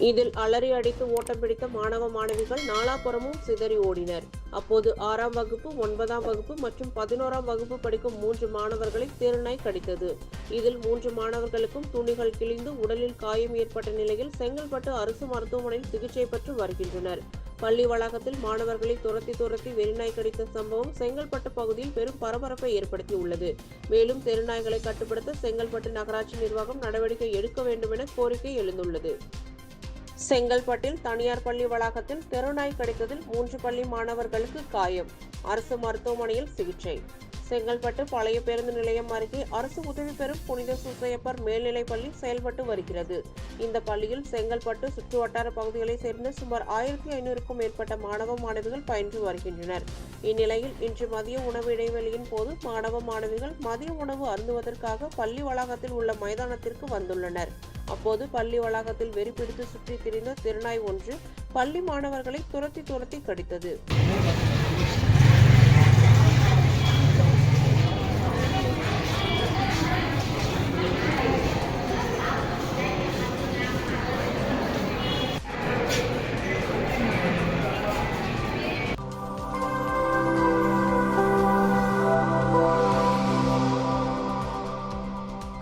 இதில் அலறி அடித்து ஓட்டம் பிடித்த மாணவ மாணவிகள் நாலாபுறமும் சிதறி ஓடினர். அப்போது 6ஆம் வகுப்பு, 9ஆம் வகுப்பு மற்றும் 11ஆம் வகுப்பு படிக்கும் 3 மாணவர்களை தெருநாய் கடித்தது. இதில் 3 மாணவர்களுக்கும் துணிகள் கிழிந்து உடலில் காயம் ஏற்பட்ட நிலையில் செங்கல்பட்டு அரசு மருத்துவமனையில் சிகிச்சை பெற்று வருகின்றனர். பள்ளி வளாகத்தில் மாணவர்களை துரத்தி வெறிநாய் கடித்த சம்பவம் செங்கல்பட்டு பகுதியில் பெரும் பரபரப்பை ஏற்படுத்தியுள்ளது. மேலும் தெருநாய்களை கட்டுப்படுத்த செங்கல்பட்டு நகராட்சி நிர்வாகம் நடவடிக்கை எடுக்க வேண்டும் என கோரிக்கை எழுந்துள்ளது. செங்கல்பட்டில் தனியார் பள்ளி வளாகத்தில் தெருநாய் கடித்ததில் 3 பள்ளி மாணவர்களுக்கு காயம். அரசு மருத்துவமனையில் சிகிச்சை. செங்கல்பட்டு பழைய பேருந்து நிலையம் அருகே அரசு உதவி பெறும் புனித சூசையப்பர் மேல்நிலைப் பள்ளி செயல்பட்டு வருகிறது. இந்த பள்ளியில் செங்கல்பட்டு சுற்றுவட்டார பகுதிகளைச் சேர்ந்த சுமார் 1500க்கும் மேற்பட்ட மாணவ மாணவிகள் பயின்று வருகின்றனர். இந்நிலையில் இன்று மதிய உணவு இடைவெளியின் போது மாணவ மாணவிகள் மதிய உணவு அருந்துவதற்காக பள்ளி வளாகத்தில் உள்ள மைதானத்திற்கு வந்துள்ளனர். அப்போது பள்ளி வளாகத்தில் வெறிபிடித்து சுற்றி திரிந்த தெருநாய் ஒன்று பள்ளி மாணவர்களை துரத்தி கடித்தது.